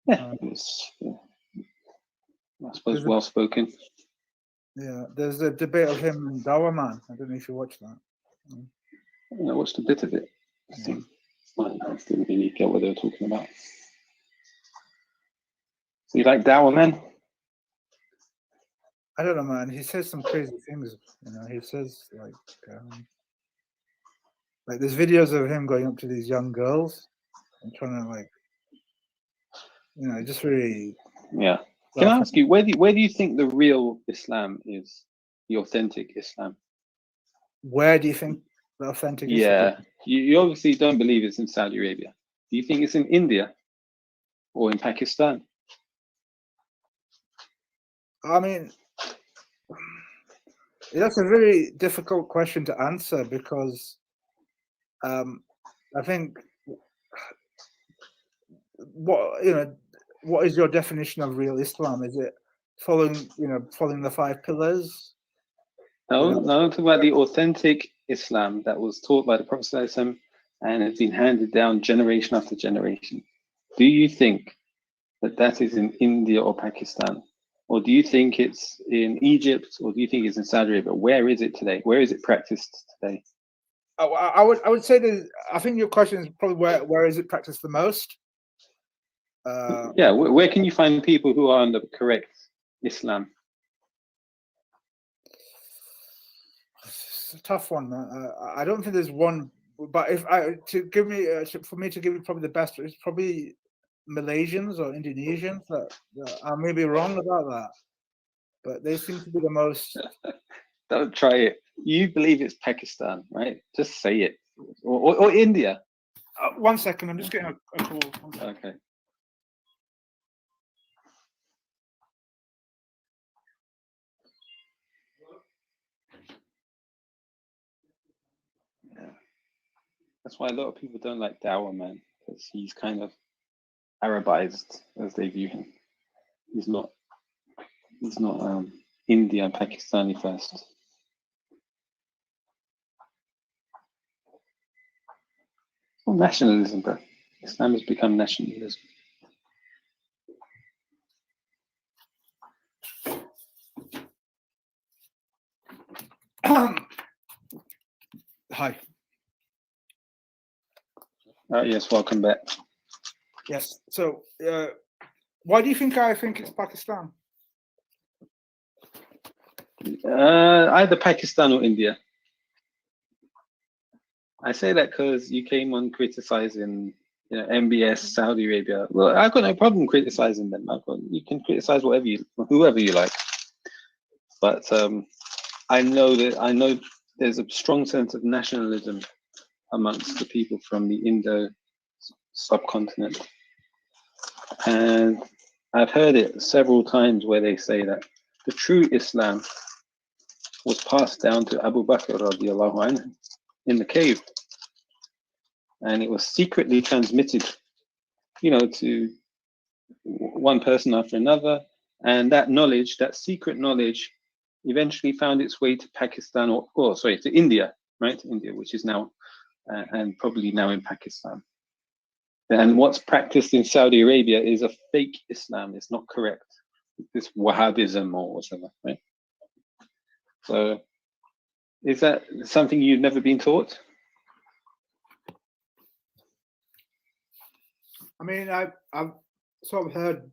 Yeah, it's, I suppose well spoken. Yeah, there's a debate of him and Dower Man. I don't know if you watched that. I watched a bit of it. I think I didn't really get what they were talking about. So you like Dower Man? I don't know, man. He says some crazy things. He says like there's videos of him going up to these young girls and trying to just really. Yeah. Can I ask you, where do you think the real Islam is? The authentic Islam? Where do you think the authentic Islam? Yeah. You obviously don't believe it's in Saudi Arabia. Do you think it's in India or in Pakistan? I mean, that's a very difficult question to answer because I think what is your definition of real Islam? Is it following the 5 pillars? No, I'm talking about the authentic Islam that was taught by the Prophet ﷺ and has been handed down generation after generation. Do you think that is in India or Pakistan? Or do you think it's in Egypt, or do you think it's in Saudi Arabia? Where is it today? Where is it practiced today? I would say that I think your question is probably where is it practiced the most? Yeah, where can you find people who are under correct Islam? It's a tough one. I don't think there's one, but for me to give you probably the best, it's probably Malaysians or Indonesians. I may be wrong about that, but they seem to be the most. Don't try it. You believe it's Pakistan, right? Just say it, or India. 1 second, I'm just getting a call. Okay. Yeah. That's why a lot of people don't like Dower Man, because he's kind of Arabized as they view him. He's not India and Pakistani first. Well, nationalism, bro. Islam has become nationalism. Hi. Yes, welcome back. Yes. So, why do you think I think it's Pakistan? Either Pakistan or India. I say that because you came on criticizing MBS, Saudi Arabia. Well, I've got no problem criticizing them. You can criticize whoever you like. But I know there's a strong sense of nationalism amongst the people from the Indo subcontinent. And I've heard it several times where they say that the true Islam was passed down to Abu Bakr radiallahu anhu in the cave. And it was secretly transmitted, to one person after another. And that knowledge, that secret knowledge, eventually found its way to Pakistan, to India, right? India, which is now, and probably now in Pakistan. And what's practiced in Saudi Arabia is a fake Islam. It's not correct. This Wahhabism or whatever, right? So, is that something you've never been taught? I mean, I've sort of heard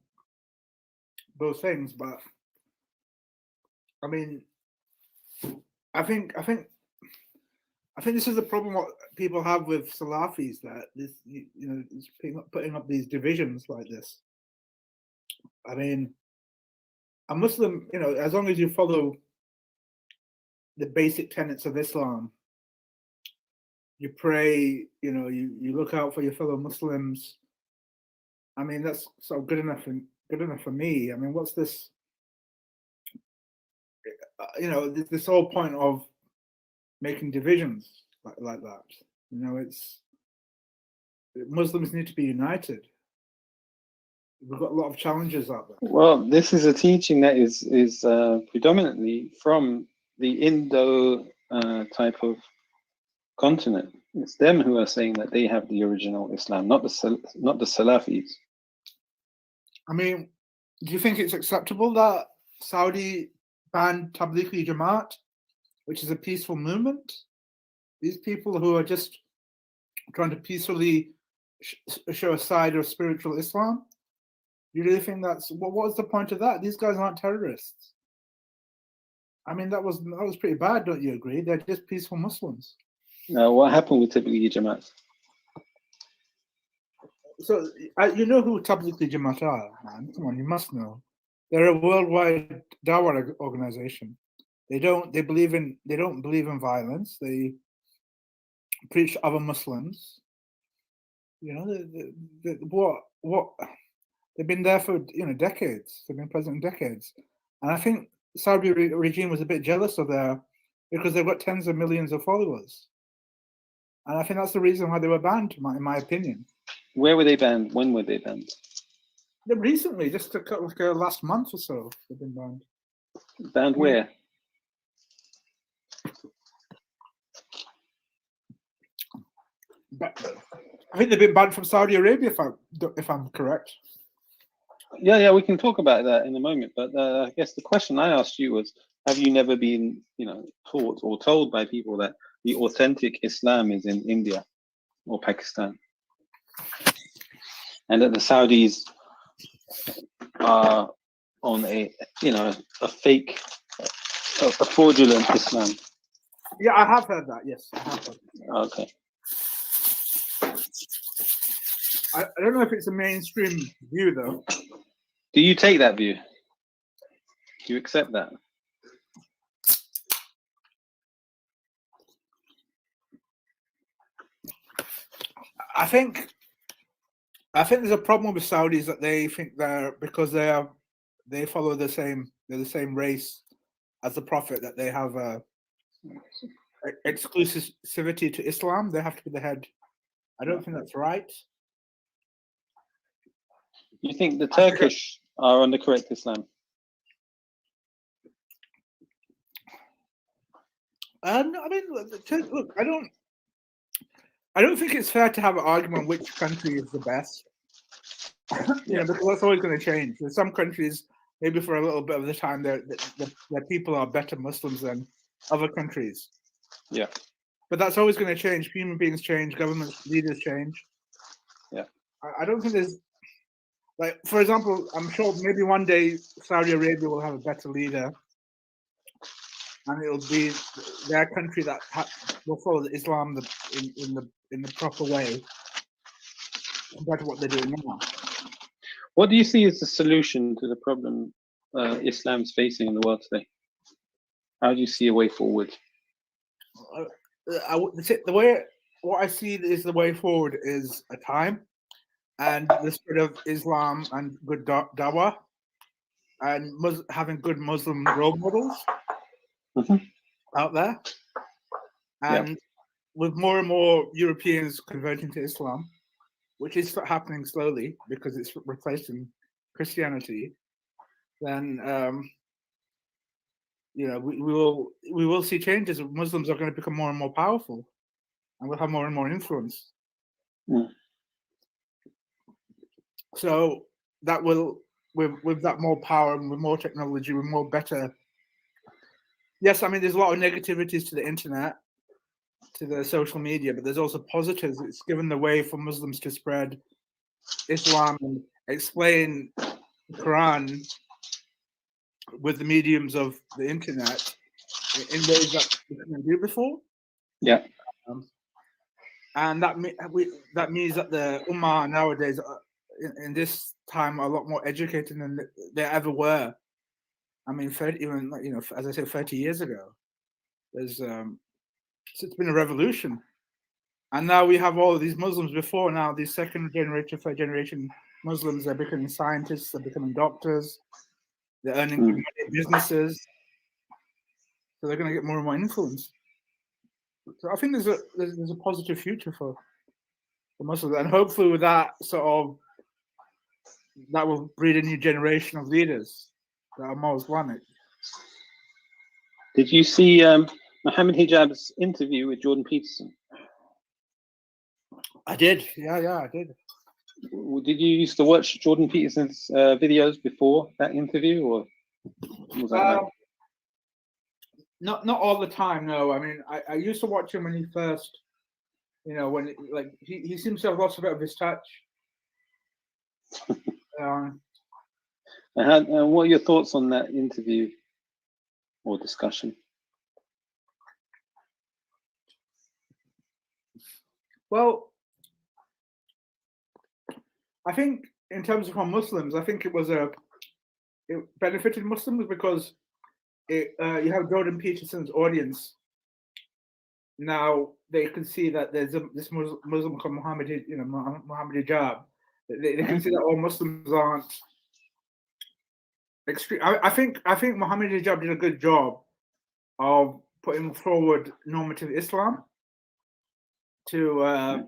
those things, but I mean, I think this is the problem what people have with Salafis, that this is putting up these divisions like this. I mean, a Muslim, as long as you follow the basic tenets of Islam, you pray, you look out for your fellow Muslims. I mean, that's sort of good enough for me. I mean, what's this? This whole point of making divisions like that. It's Muslims need to be united. We've got a lot of challenges out there. Well, this is a teaching that is predominantly from the Indo type of continent. It's them who are saying that they have the original Islam, not the Salafis. I mean, do you think it's acceptable that Saudi banned Tablighi Jamaat, which is a peaceful movement? These people who are just trying to peacefully show a side of spiritual Islam. You really think that's what was the point of that? These guys aren't terrorists. I mean, that was pretty bad, don't you agree? They're just peaceful Muslims. What happened with Tablighi Jamaat? So you know who Tablighi Jamaat are, man? Come on, you must know. They're a worldwide dawah organization. They don't believe in violence. They preach to other Muslims. You know, what they've been there for decades. They've been present in decades, and I think Saudi regime was a bit jealous of because they've got tens of millions of followers, and I think that's the reason why they were banned, in my opinion. Where were they banned? When were they banned? Recently, just last month or so, they've been banned. Banned where? But I think they've been banned from Saudi Arabia, if I'm correct. Yeah, we can talk about that in a moment. But I guess the question I asked you was, have you never been, taught or told by people that the authentic Islam is in India or Pakistan, and that the Saudis are on a fake, a fraudulent Islam? Yeah, I have heard that. Yes, I have heard that. Okay. I don't know if it's a mainstream view, though. Do you take that view? Do you accept that? I think there's a problem with Saudis that they think they follow they're the same race as the Prophet, that they have exclusivity to Islam. They have to be the head. I don't think that's right. You think the Turkish are on the correct Islam? I mean, look, I don't think it's fair to have an argument which country is the best. Because that's always going to change. In some countries, maybe for a little bit of the time, their people are better Muslims than other countries. Yeah. But that's always going to change. Human beings change. Government leaders change. Yeah. I don't think there's, like, for example, I'm sure maybe one day Saudi Arabia will have a better leader, and it'll be their country that will follow Islam in the proper way compared to what they're doing now. What do you see as the solution to the problem Islam's facing in the world today? How do you see a way forward? What I see is the way forward is a time and the spread of Islam and good dawah and having good Muslim role models out there, and with more and more Europeans converting to Islam, which is happening slowly because it's replacing Christianity, then we will see changes. Muslims are going to become more and more powerful, and will have more and more influence. So that will, with that more power and with more technology, with more better. Yes, I mean there's a lot of negativities to the internet, to the social media, but there's also positives. It's given the way for Muslims to spread Islam and explain the Quran with the mediums of the internet in ways that we couldn't do before. Yeah. And that means that the Ummah nowadays, in this time, are a lot more educated than they ever were. I mean, as I said, 30 years ago, it's been a revolution. And now we have all of these Muslims before now, these second generation, third generation Muslims are becoming scientists, they're becoming doctors, they're earning money in businesses. So they're going to get more and more influence. So I think there's a positive future for Muslims, and hopefully with that that will breed a new generation of leaders that are more Islamic. Did you see Mohammed Hijab's interview with Jordan Peterson? I did. Yeah, I did. Did you used to watch Jordan Peterson's videos before that interview, or was that like? Not all the time, no. I mean, I used to watch him when he first, when like he seems to have lost a bit of his touch. And what are your thoughts on that interview or discussion? Well, I think in terms of Muslims, I think it benefited Muslims because you have Jordan Peterson's audience. Now they can see that there's this Muslim called Muhammad Hijab. They can see that all Muslims aren't extreme. I think Muhammad Hijab did a good job of putting forward normative Islam to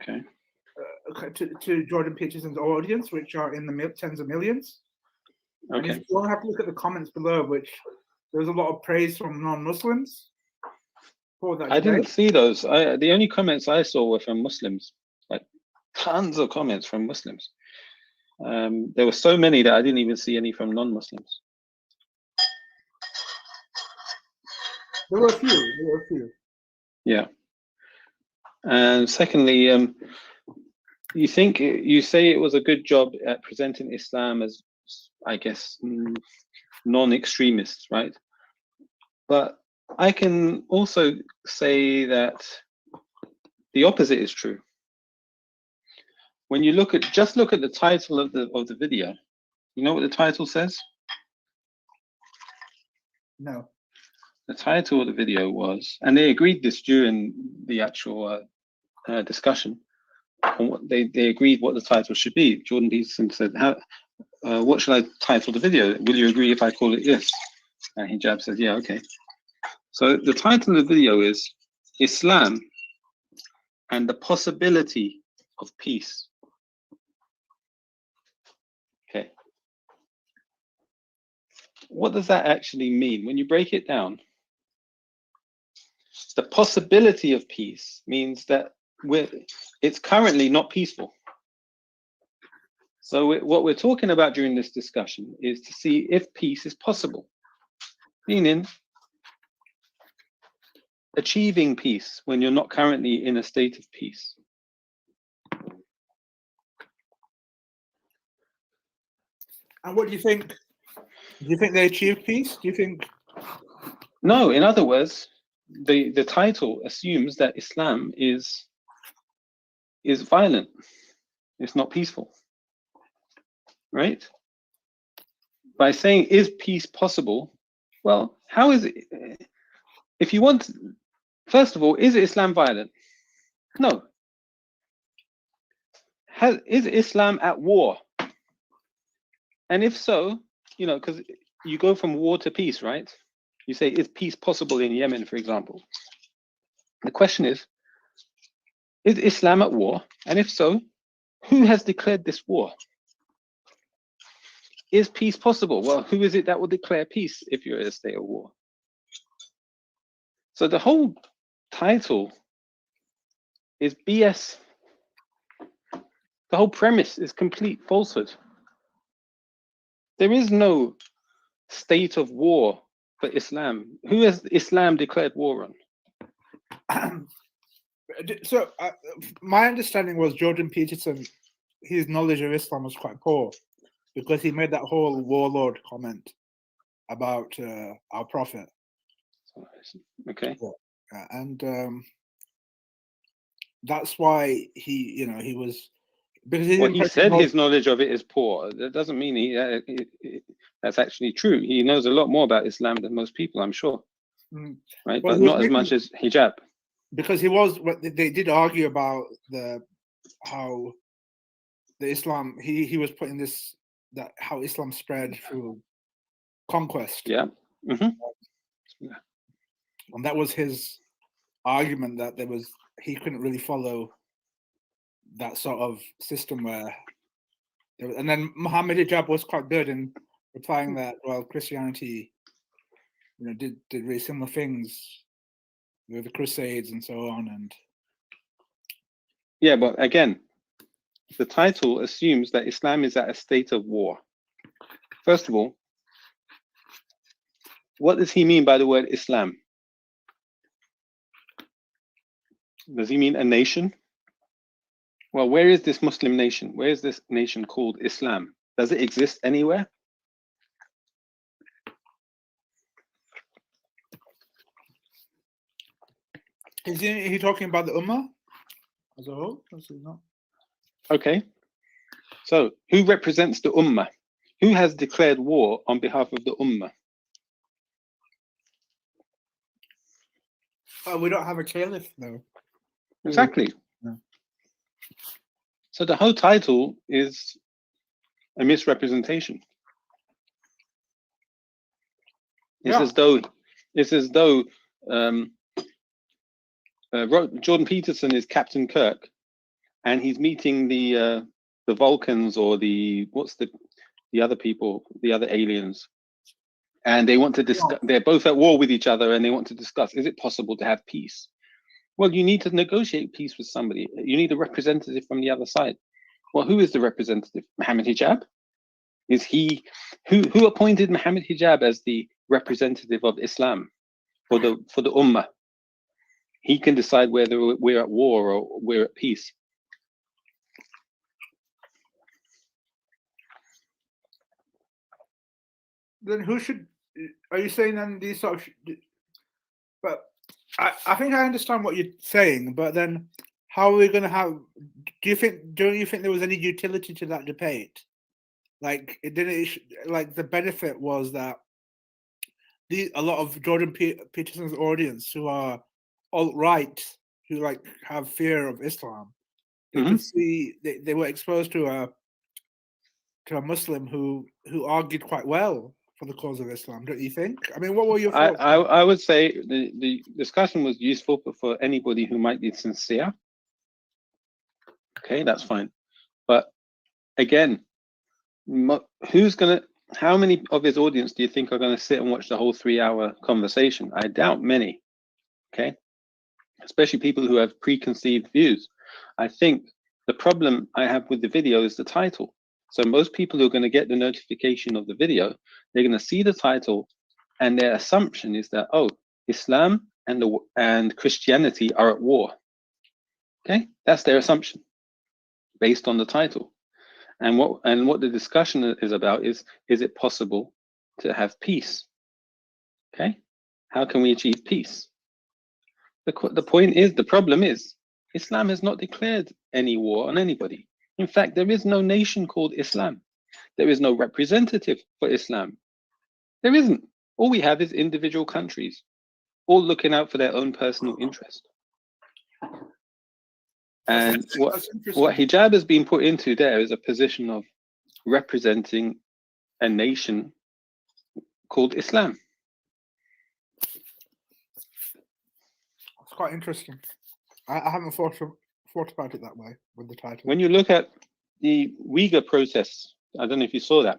Jordan Peterson's audience, which are in the tens of millions. Okay. And you have to look at the comments below, which there was a lot of praise from non-Muslims for that. I didn't see those. The only comments I saw were from Muslims, like tons of comments from Muslims. There were so many that I didn't even see any from non-Muslims. There were a few. Yeah. And secondly, you say it was a good job at presenting Islam as, I guess, non-extremists, right? But I can also say that the opposite is true. When you look at the title of the video, you know what the title says? No. The title of the video was, and they agreed this during the actual discussion, on what they agreed what the title should be. Jordan Peterson said, what should I title the video? Will you agree if I call it this? And Hijab said, yeah, okay. So the title of the video is Islam and the Possibility of Peace. Okay. What does that actually mean? When you break it down, the possibility of peace means that it's currently not peaceful. So what we're talking about during this discussion is to see if peace is possible, meaning achieving peace when you're not currently in a state of peace. And what do you think? Do you think they achieved peace? Do you think? No, in other words, the title assumes that Islam is violent. It's not peaceful, right? By saying, is peace possible? Well, how is it? If you want, first of all, is Islam violent? No. Is Islam at war? And if so, because you go from war to peace, right? You say, is peace possible in Yemen, for example? The question is Islam at war? And if so, who has declared this war? Is peace possible? Well, who is it that will declare peace if you're in a state of war? So the whole title is BS. The whole premise is complete falsehood. There is no state of war for Islam. Who has Islam declared war on? So my understanding was Jordan Peterson, his knowledge of Islam was quite poor because he made that whole warlord comment about our prophet. Okay. And that's why he was, because he said his knowledge of it is poor. That doesn't mean that's actually true. He knows a lot more about Islam than most people, I'm sure. Right, well, but not as much as hijab. Because they did argue about how the Islam he was putting this, that how Islam spread through conquest. Yeah. And that was his argument, that he couldn't really follow that sort of system where, and then Muhammad Hijab was quite good in replying that, well, Christianity, did really similar things with the Crusades and so on. And yeah, but again, the title assumes that Islam is at a state of war. First of all, what does he mean by the word Islam? Does he mean a nation? Well, where is this Muslim nation? Where is this nation called Islam? Does it exist anywhere? Is he talking about the Ummah as a whole? Is he not? Okay. So, who represents the Ummah? Who has declared war on behalf of the Ummah? We don't have a caliph, though. Exactly. No. So the whole title is a misrepresentation. It's as though Jordan Peterson is Captain Kirk, and he's meeting the Vulcans or the other people, the other aliens, and they want to discuss. They're both at war with each other, and they want to discuss: is it possible to have peace? Well, you need to negotiate peace with somebody. You need a representative from the other side. Well, who is the representative? Muhammad Hijab? Is he who appointed Muhammad Hijab as the representative of Islam for the Ummah? He can decide whether we're at war or we're at peace. Then who should? Are you saying then these sort of? But I think I understand what you're saying. But then, how are we going to have? Don't you think there was any utility to that debate? Like it didn't. Like the benefit was that a lot of Jordan Peterson's audience who are alt-right, who like have fear of Islam, they could see they were exposed to a Muslim who argued quite well for the cause of Islam, don't you think? I mean, what were your thoughts? I would say the discussion was useful for anybody who might be sincere. Okay, that's fine. But again, how many of his audience do you think are going to sit and watch the whole 3-hour conversation? I doubt many. Okay, especially people who have preconceived views. I think the problem I have with the video is the title. So most people who are going to get the notification of the video, they're going to see the title, and their assumption is that, oh, Islam and Christianity are at war. Okay, that's their assumption based on the title. And what the discussion is about is it possible to have peace? Okay, how can we achieve peace? The problem is, Islam has not declared any war on anybody. In fact, there is no nation called Islam. There is no representative for Islam. There isn't. All we have is individual countries, all looking out for their own personal interest. And what hijab has been put into there is a position of representing a nation called Islam. It's quite interesting. I haven't thought about it that way with the title. When you look at the Uyghur protests, I don't know if you saw that,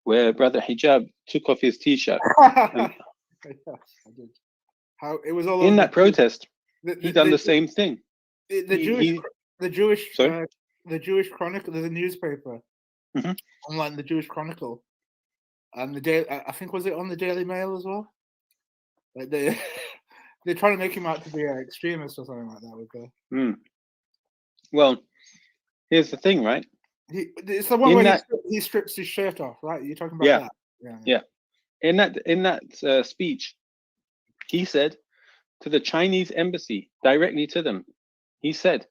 where Brother Hijab took off his t-shirt. Yeah, I did. How it was all in that protest. He done the same thing. The Jewish Chronicle. There's a newspaper online, the Jewish Chronicle, and I think was it on the Daily Mail as well. Like they're trying to make him out to be an extremist or something like that. With Well, here's the thing, right? It's the one where he strips his shirt off, right? You're talking about that? Yeah. In that speech, he said to the Chinese embassy, directly to them, he said,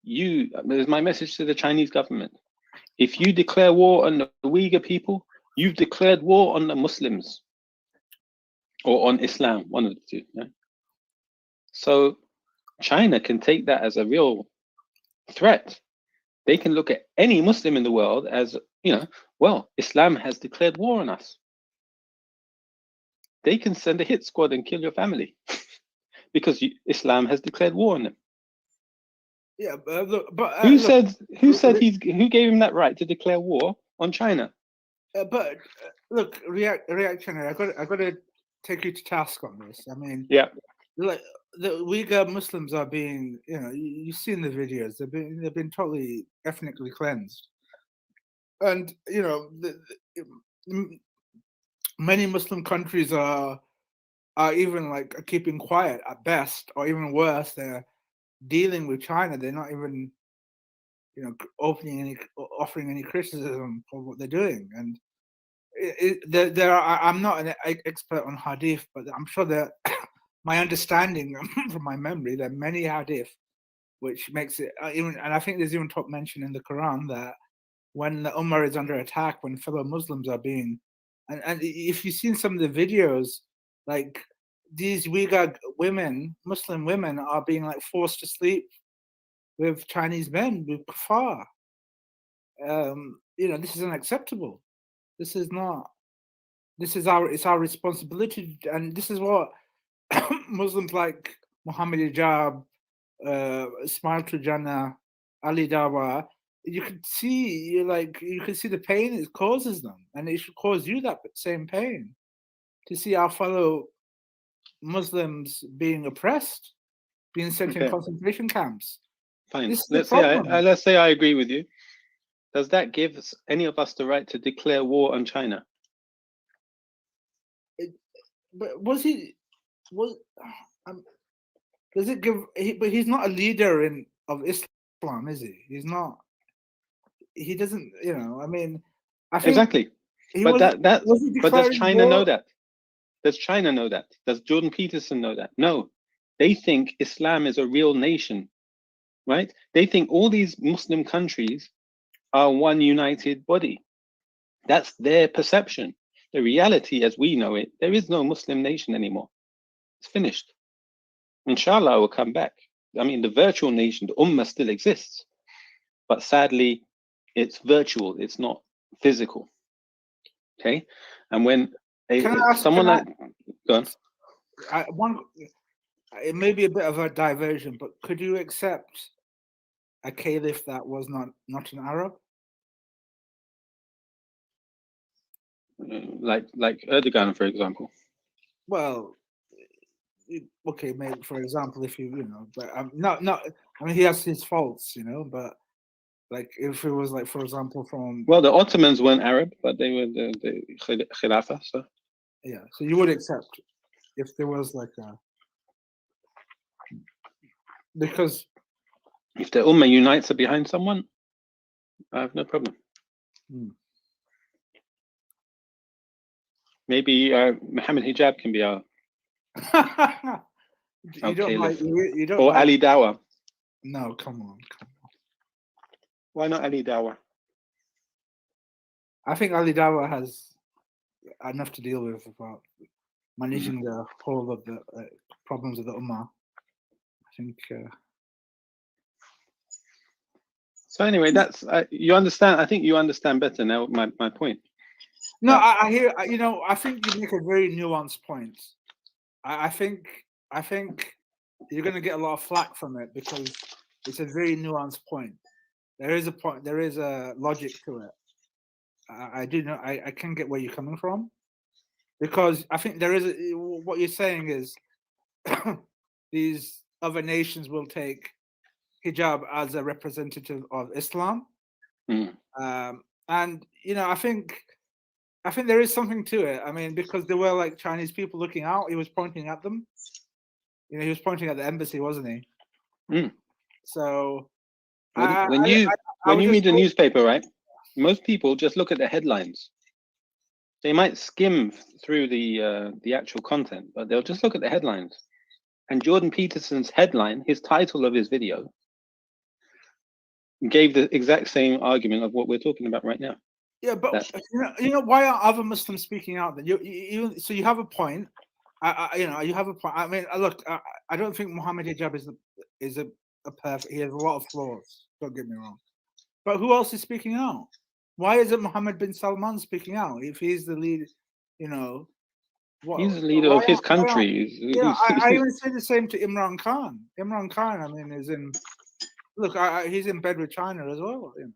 there's my message to the Chinese government. If you declare war on the Uyghur people, you've declared war on the Muslims or on Islam, one of the two. Yeah? So China can take that as a real threat. They can look at any Muslim in the world as, well, Islam has declared war on us. They can send a hit squad and kill your family because Islam has declared war on them. Yeah, but who gave him that right to declare war on China? But look, reactionary. I got to take you to task on this. I mean, yeah, like the Uyghur Muslims are being, you've seen the videos. They've been totally ethnically cleansed, and many Muslim countries are even like keeping quiet at best, or even worse, they're dealing with China. They're not even offering any criticism for what they're doing. And there are, I'm not an expert on hadith, but I'm sure that my understanding from my memory, there are many hadith which makes it even, and I think there's even top mention in the Quran that when the Ummah is under attack, when fellow Muslims are being, and if you've seen some of the videos, like these Uyghur women, Muslim women, are being like forced to sleep with Chinese men, with kuffar. This is unacceptable. This is not. It's our responsibility, and this is what Muslims like Muhammad Hijab, Smile to Jannah, Ali Dawa, you can see the pain it causes them, and it should cause you that same pain to see our fellow Muslims being oppressed, being sent in concentration camps. Fine. Let's say I agree with you. Does that give any of us the right to declare war on China? But does it give? But he's not a leader of Islam, is he? He's not. He doesn't. I mean, I think exactly. But does China know that? Does China know that? Does Jordan Peterson know that? No. They think Islam is a real nation, right? They think all these Muslim countries are one united body. That's their perception. The reality, as we know it, there is no Muslim nation anymore. It's finished. Inshallah, it will come back. I mean, the virtual nation, the Ummah still exists, but sadly, it's virtual. It's not physical. Okay, and when go on. It may be a bit of a diversion, but could you accept a caliph that was not an Arab? Like Erdogan, for example. Well, okay, maybe for example, if but not. I mean, he has his faults, but like if it was like, for example, from the Ottomans weren't Arab, but they were the Khilafah. So yeah, so you would accept if there was like because if the Ummah unites behind someone, I have no problem. Maybe Muhammad Hijab can be our you don't or Ali Dawa. No, come on. Why not Ali Dawa? I think Ali Dawa has enough to deal with about managing the whole of the problems of the Ummah. I think. So anyway, that's you understand. I think you understand better now my point. No, I hear. I think you make a very nuanced point. I think you're going to get a lot of flack from it because it's a very nuanced point. There is a point. There is a logic to it. I do know. I can get where you're coming from, because I think there is what you're saying is these other nations will take hijab as a representative of Islam, and I think there is something to it. I mean, because there were like Chinese people looking out. He was pointing at them. He was pointing at the embassy, wasn't he? So when you read the newspaper, right? Most people just look at the headlines. They might skim through the actual content, but they'll just look at the headlines. And Jordan Peterson's headline, his title of his video, gave the exact same argument of what we're talking about right now. Yeah, but why are other Muslims speaking out? Then so you have a point. You have a point. I mean, look, I don't think Muhammad Hijab is a perfect. He has a lot of flaws. Don't get me wrong. But who else is speaking out? Why isn't Mohammed bin Salman speaking out if he's the lead? He's the leader of his country. I even say the same to Imran Khan. Imran Khan, I mean, is in. Look, he's in bed with China as well. I'm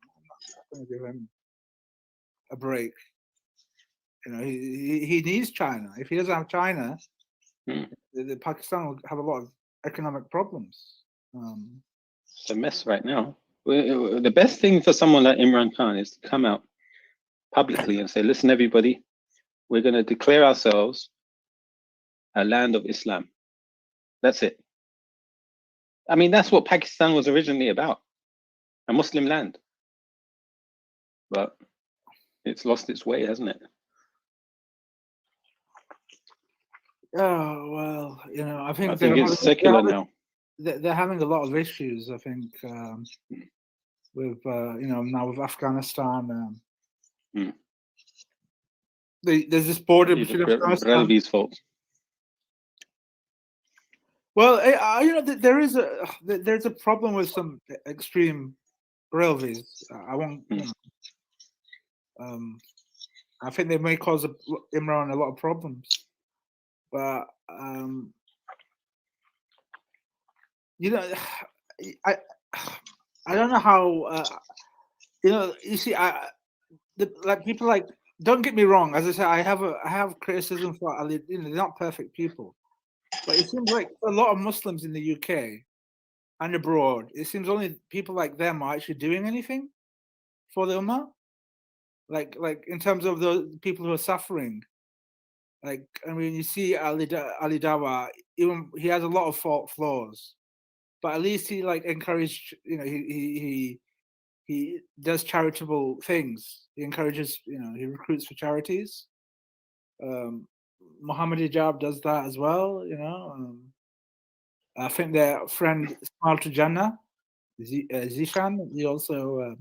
not going to give him a break. He needs China. If he doesn't have China, the Pakistan will have a lot of economic problems. It's a mess right now. The best thing for someone like Imran Khan is to come out publicly and say, listen, everybody, we're going to declare ourselves a land of Islam. That's it. I mean, that's what Pakistan was originally about, a Muslim land. But it's lost its way, hasn't it? Oh, well, you know, I think it's secular now. They're having a lot of issues, I think, with, you know, now with Afghanistan. There's this border between Afghanistan. Relvi's fault. Well, you know, there's a problem with some extreme Relvis. I won't. You know, I think they may cause Imran a lot of problems, but you know, I don't know how. You know, you see, like people like. Don't get me wrong. As I say, I have criticism for Ali. You know, they're not perfect people. But it seems like a lot of Muslims in the UK and abroad, it seems only people like them are actually doing anything for the Ummah. Like in terms of the people who are suffering. Like, I mean, you see Ali Dawa, even he has a lot of flaws, but at least he like encouraged. You know, he does charitable things. He encourages. You know, he recruits for charities. Muhammad Hijab does that as well. You know. I think their friend Smile to Jannah, Zishan, he also.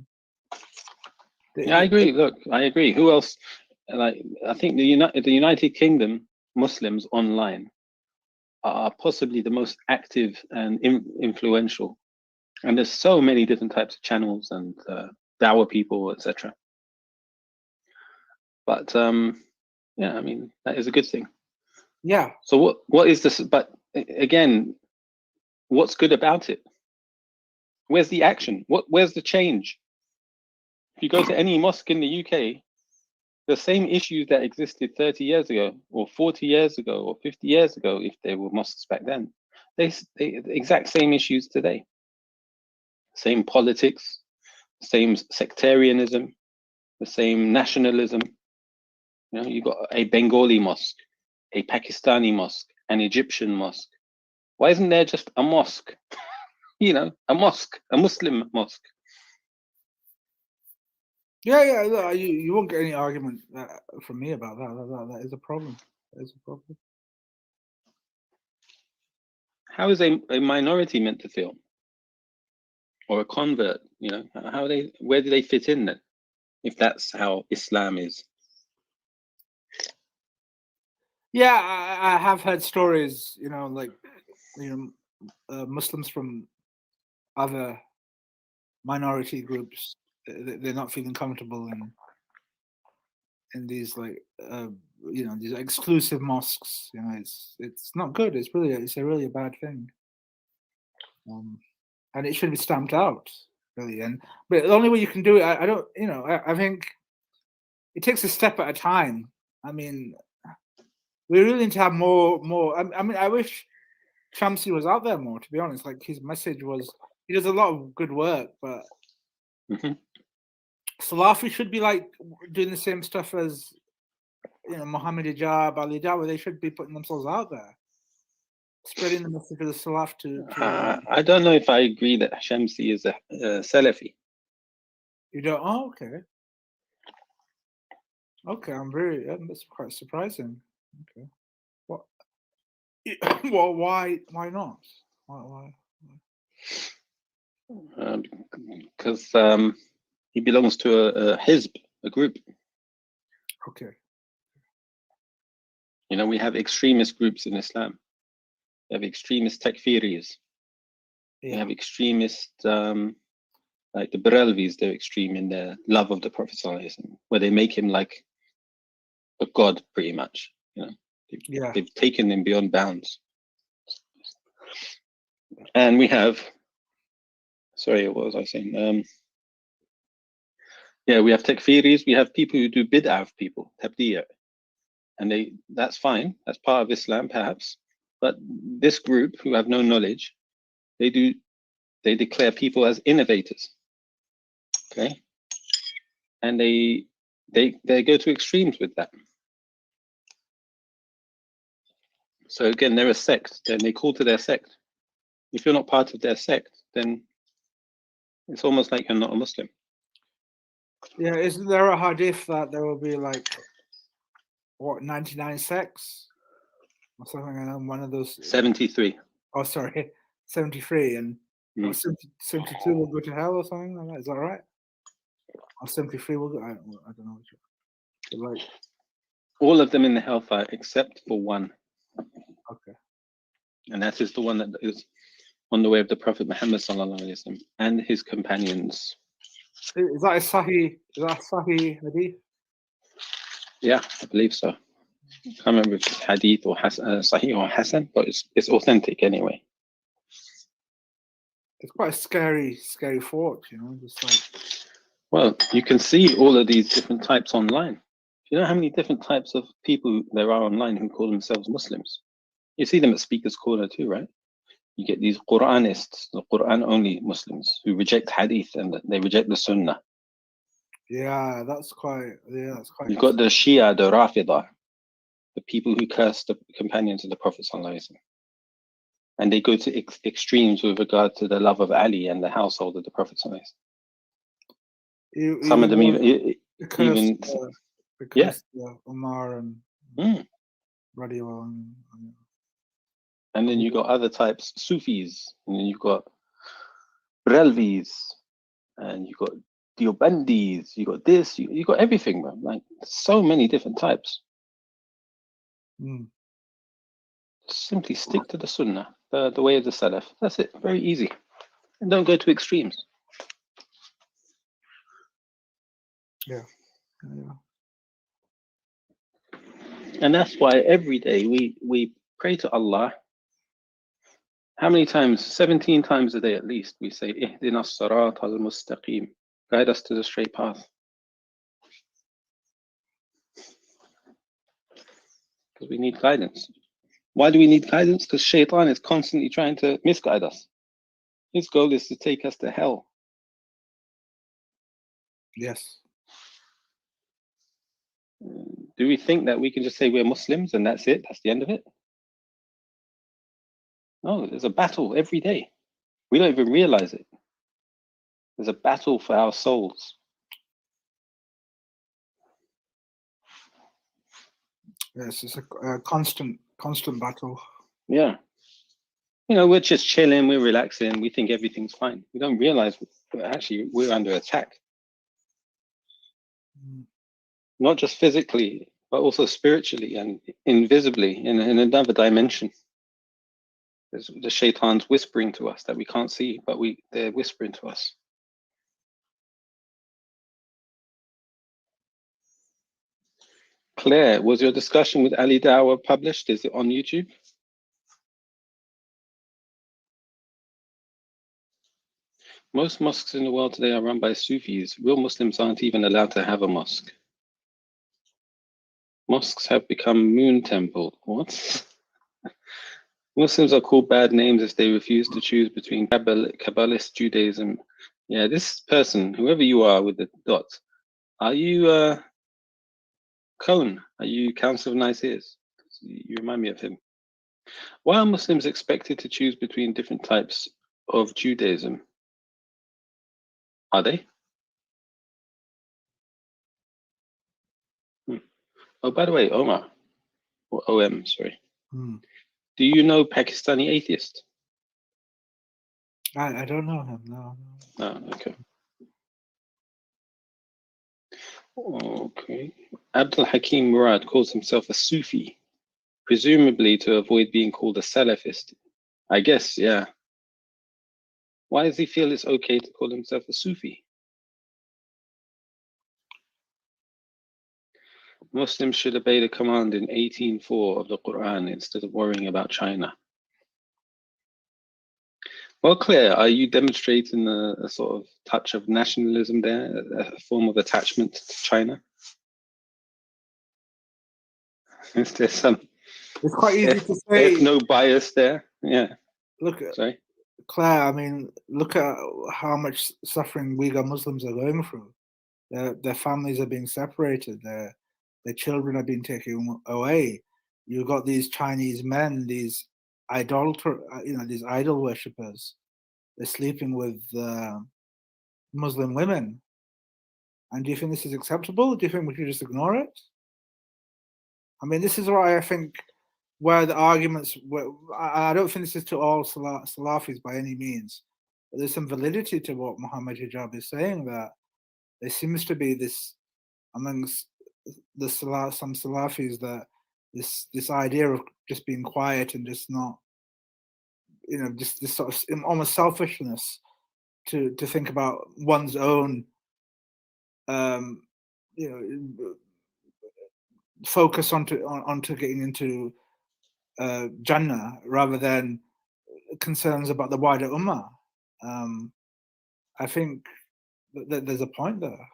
Yeah, I agree. Look, I agree. Who else? Like, I think the United Kingdom Muslims online are possibly the most active and influential, and there's so many different types of channels and dawah people, etc. But yeah, I mean that is a good thing. Yeah. So what is this? But again, what's good about it? Where's the action? Where's the change? If you go to any mosque in the UK, the same issues that existed 30 years ago, or 40 years ago, or 50 years ago, if they were mosques back then, they the exact same issues today. Same politics, same sectarianism, the same nationalism. You know, you've got a Bengali mosque, a Pakistani mosque, an Egyptian mosque. Why isn't there just a mosque? You know, a mosque, a Muslim mosque. Yeah. You won't get any argument from me about that. That is a problem. That is a problem. How is a minority meant to feel? Or a convert? You know, where do they fit in then? If that's how Islam is. Yeah, I have heard stories. You know, like Muslims from other minority groups, they're not feeling comfortable in these like you know, these exclusive mosques. You know, it's not good. It's a really bad thing, and it should be stamped out really. But the only way you can do it, I don't, you know, I think it takes a step at a time. I mean, we really need to have more. I mean, I wish Shamsi was out there more, to be honest. Like his message was, he does a lot of good work, but Salafi should be like doing the same stuff as, you know, Muhammad Hijab, Ali Dawa. They should be putting themselves out there, spreading the message of the Salaf to I don't know if I agree that Shamsi is a Salafi. You don't? Oh, okay. Okay, that's quite surprising. Okay. What? Well, why not? Why? Because he belongs to a hizb, a group. Okay. You know, we have extremist groups in Islam. We have extremist takfiris. We have extremist, like the Barelvis, they're extreme in their love of the Prophet ﷺ, where they make him like a god, pretty much. You know, they've taken him beyond bounds. And we have, sorry, what was I saying? Yeah, we have takfiris. We have people who do bid'ah of people, tabdiya, and that's fine. That's part of Islam, perhaps. But this group who have no knowledge, they declare people as innovators. Okay, and they go to extremes with that. So again, they're a sect. Then they call to their sect. If you're not part of their sect, then it's almost like you're not a Muslim. Yeah, isn't there a hadith that there will be like, what, 99 sects or something? And one of those 73. Oh, sorry, 73, and 72 will go to hell or something like that. Is that right? Or 73 will go? I don't know. Like, all of them in the hellfire except for one. Okay. And that is the one that is on the way of the Prophet Muhammad sallallahu alaihi wasallam and his companions. Is that a Sahih? Is that a Sahih hadith? Yeah, I believe so. I can't remember if it's hadith or Sahih or Hasan, but it's authentic anyway. It's quite a scary thought, you know. Just like, well, you can see all of these different types online. You know how many different types of people there are online who call themselves Muslims? You see them at Speaker's Corner too, right? You get these Quranists, the Quran only Muslims who reject hadith and they reject the Sunnah. yeah, that's quite. You've got the Shia, the Rafidah, the people who curse the companions of the Prophet sallallahu alaihi wasallam. And they go to extremes with regard to the love of Ali and the household of the Prophet sallallahu alaihi wasallam. Some of them even Umar and Radiallahu anhu. And then you've got other types, Sufis, and then you've got Brelvis, and you've got Diobandis, you got this, you got everything, man. Like so many different types. Simply stick to the Sunnah, the way of the Salaf. That's it. Very easy. And don't go to extremes. Yeah. And that's why every day we pray to Allah. How many times? 17 times a day at least. We say, Ihdina as-sirat al-mustaqim. Guide us to the straight path. Because we need guidance. Why do we need guidance? Because Shaitan is constantly trying to misguide us. His goal is to take us to hell. Yes. Do we think that we can just say we're Muslims and that's it? That's the end of it? No, there's a battle every day. We don't even realize it. There's a battle for our souls. Yes, it's a constant battle. Yeah. You know, we're just chilling, we're relaxing, we think everything's fine. We don't realize actually we're under attack. Not just physically, but also spiritually and invisibly in another dimension. The shaitan's whispering to us that we can't see, but they're whispering to us. Claire, was your discussion with Ali Dawah published? Is it on YouTube? Most mosques in the world today are run by Sufis. Real Muslims aren't even allowed to have a mosque. Mosques have become moon temple. What? Muslims are called bad names if they refuse to choose between Kabbalist Judaism. Yeah, this person, whoever you are with the dots, are you Cone? Are you Council of Nicaeas? You remind me of him. Why are Muslims expected to choose between different types of Judaism? Are they? Oh, by the way, Omar, or OM, sorry. Do you know Pakistani atheist? I don't know him, no. Oh, okay. Okay. Abdul Hakim Murad calls himself a Sufi, presumably to avoid being called a Salafist. I guess, yeah. Why does he feel it's okay to call himself a Sufi? Muslims should obey the command in 18:4 of the Quran instead of worrying about China. Well, Claire, are you demonstrating a sort of touch of nationalism there, a form of attachment to China? Is there some it's quite easy to There's say. no bias there. Yeah. Look at Sorry. Claire. I mean, look at how much suffering Uyghur Muslims are going through. Their families are being separated. Their children are being taken away. You've got these Chinese men, these these idol worshippers. They're sleeping with Muslim women. And do you think this is acceptable? Do you think we should just ignore it? I mean, this is why I think where the arguments, I don't think this is to all Salafis by any means, but there's some validity to what Muhammad Hijab is saying, that there seems to be this amongst some Salafis, that this idea of just being quiet and just not, just this sort of almost selfishness to think about one's own, focus onto getting into Jannah rather than concerns about the wider ummah. I think that there's a point there,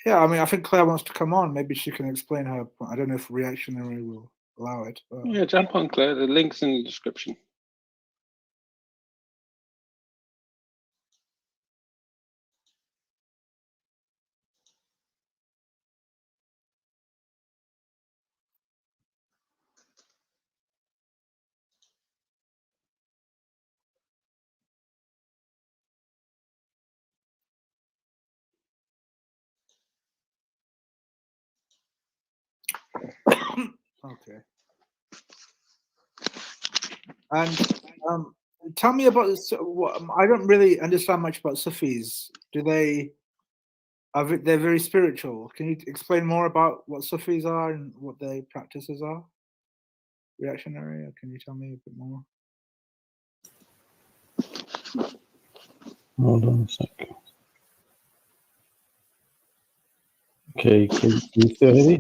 yeah, I mean, I think Claire wants to come on. Maybe she can explain her point. I don't know if Reactionary will allow it. But... Yeah, jump on, Claire. The link's in the description. Okay. And tell me about I don't really understand much about Sufis. They're very spiritual. Can you explain more about what Sufis are and what their practices are? Reactionary, or can you tell me a bit more? Hold on a sec. Okay, can you still hear me?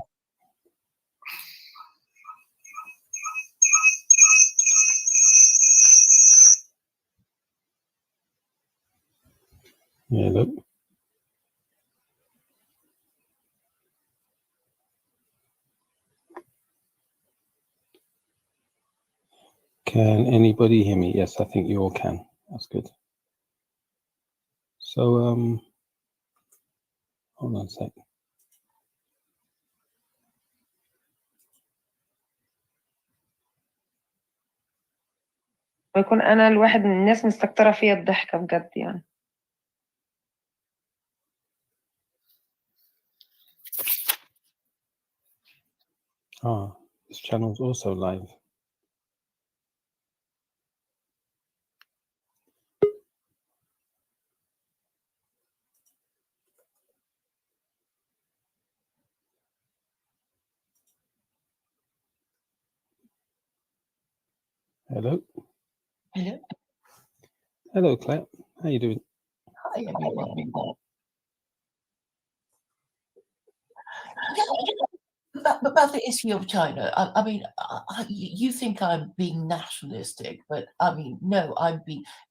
Yeah, look. Can anybody hear me? Yes, I think you all can. That's good. So, hold on a sec. ويكون أنا الواحد من الناس مستكترة فيها الضحكة بجد يعني. This channel is also live. Hello. Hello. Hello, Claire. How you doing? Hi, everyone. About the issue of China, I mean, you think I'm being nationalistic, but I mean, no,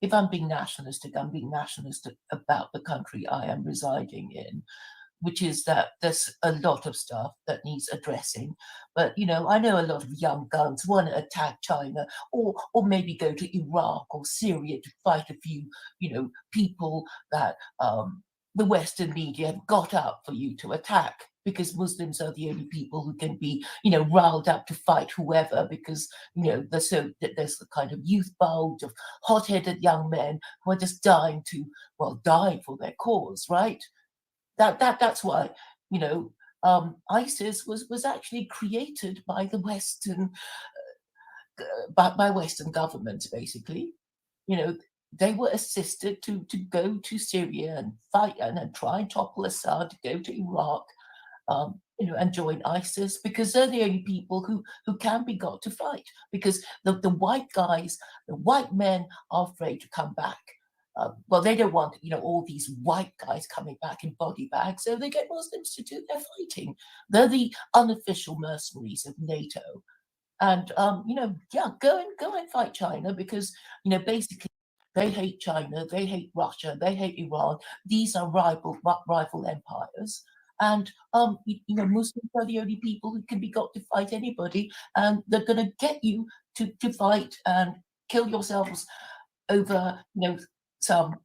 if I'm being nationalistic, I'm being nationalistic about the country I am residing in, which is that there's a lot of stuff that needs addressing. But, I know a lot of young guns want to attack China or maybe go to Iraq or Syria to fight a few, people that the Western media have got up for you to attack, because Muslims are the only people who can be, riled up to fight whoever, because, there's a kind of youth bulge of hot-headed young men who are just dying for their cause, right? That's why, ISIS was actually created by the Western, by Western governments, basically. They were assisted to go to Syria and fight and try and topple Assad, to go to Iraq, and join ISIS, because they're the only people who can be got to fight, because the white guys, the white men are afraid to come back. Well, they don't want, all these white guys coming back in body bags, so they get Muslims to do their fighting. They're the unofficial mercenaries of NATO. And, go and fight China, because, basically, they hate China, they hate Russia, they hate Iran. These are rival empires. and Muslims are the only people who can be got to fight anybody, and they're going to get you to fight and kill yourselves over some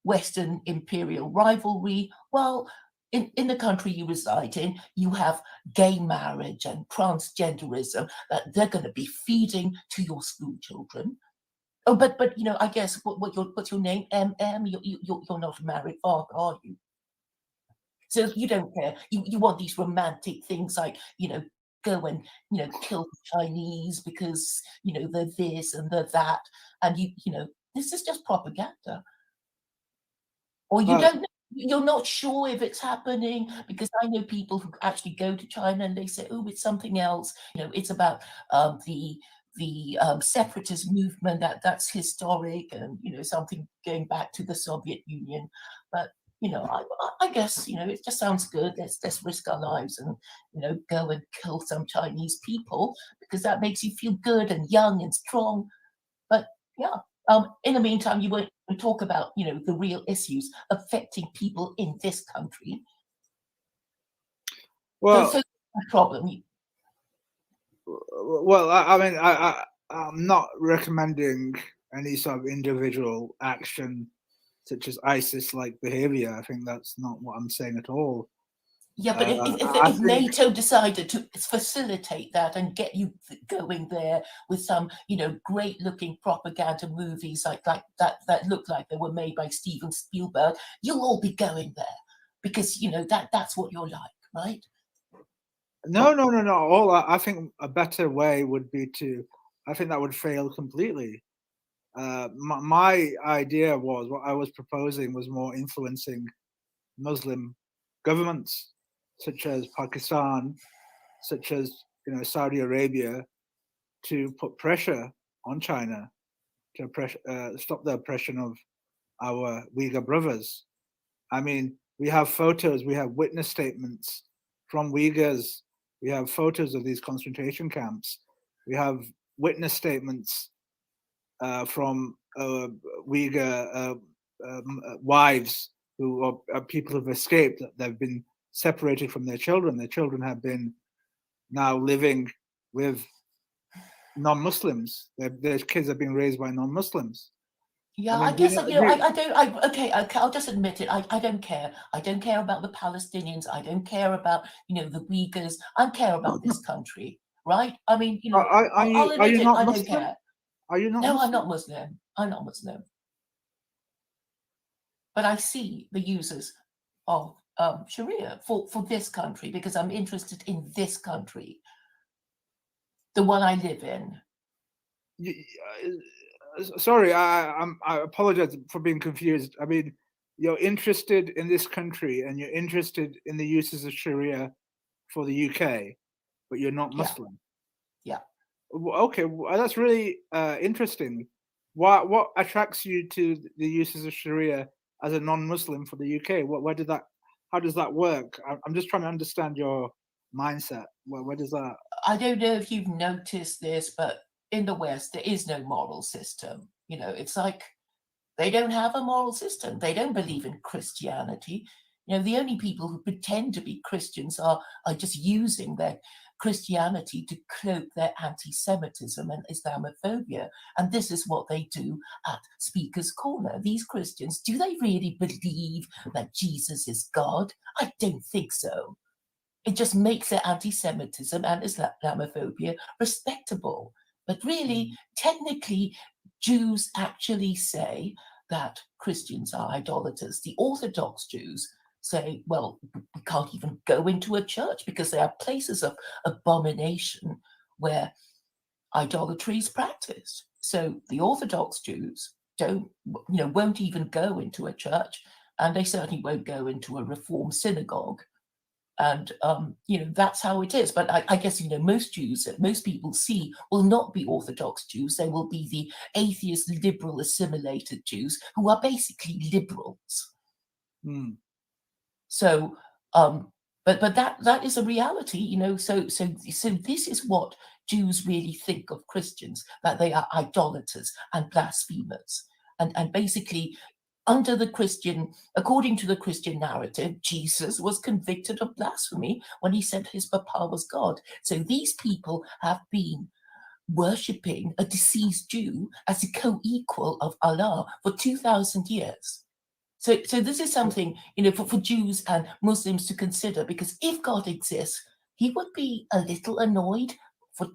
Western imperial rivalry. Well, in the country you reside in, you have gay marriage and transgenderism that they're going to be feeding to your school children. Oh, but I guess what's your name? You're not a married father, are you? So you don't care. You want these romantic things like go and kill Chinese because they're this and they're that, and this is just propaganda. Or you don't know, you're not sure if it's happening, because I know people who actually go to China and they say, oh, it's something else. It's about the separatist movement that's historic, and something going back to the Soviet Union. But I guess it just sounds good. Let's risk our lives and go and kill some Chinese people, because that makes you feel good and young and strong. But yeah. In the meantime, you won't talk about, the real issues affecting people in this country. Well, so problem. Well, I'm not recommending any sort of individual action such as ISIS-like behavior. I think that's not what I'm saying at all. Yeah, but if NATO decided to facilitate that and get you going there with some, great-looking propaganda movies like that look like they were made by Steven Spielberg, you'll all be going there because that's what you're like, right? No. I think a better way would be I think that would fail completely. My idea was, what I was proposing was more influencing Muslim governments, such as Pakistan, such as Saudi Arabia, to put pressure on China to stop the oppression of our Uyghur brothers. I mean, we have photos, we have witness statements from Uyghurs, we have photos of these concentration camps, we have witness statements from Uyghur wives who are people who've escaped. They've been separated from their children. Their children have been now living with non-Muslims. Their kids have been raised by non-Muslims. Yeah, I guess I'll just admit it. I don't care. I don't care about the Palestinians. I don't care about the Uyghurs. I care about this country, right? I mean, I'll admit it. I don't care. Are you not? No, Muslim? I'm not Muslim. I'm not Muslim. But I see the uses of Sharia for this country, because I'm interested in this country, the one I live in. Sorry, I apologize for being confused. I mean, you're interested in this country and you're interested in the uses of Sharia for the UK, but you're not Muslim. Yeah. Okay, well, that's really interesting. What attracts you to the uses of Sharia as a non-Muslim for the UK? How does that work? I'm just trying to understand your mindset. Where does that? I don't know if you've noticed this, but in the West, there is no moral system. It's like they don't have a moral system. They don't believe in Christianity. The only people who pretend to be Christians are just using their Christianity to cloak their anti-Semitism and Islamophobia. And this is what they do at Speaker's Corner. These Christians, do they really believe that Jesus is God? I don't think so. It just makes their anti-Semitism and Islamophobia respectable. But really, technically, Jews actually say that Christians are idolaters. The Orthodox Jews say, well, we can't even go into a church because there are places of abomination where idolatry is practiced. So the Orthodox Jews won't even go into a church, and they certainly won't go into a Reformed synagogue. And that's how it is. But I guess most Jews that most people see will not be Orthodox Jews. They will be the atheist, liberal, assimilated Jews who are basically liberals. So, but that is a reality, So this is what Jews really think of Christians, that they are idolaters and blasphemers, and basically under the Christian, according to the Christian narrative, Jesus was convicted of blasphemy when he said his papa was God. So these people have been worshipping a deceased Jew as a co-equal of Allah for 2,000 years. So this is something, for Jews and Muslims to consider, because if God exists, he would be a little annoyed for,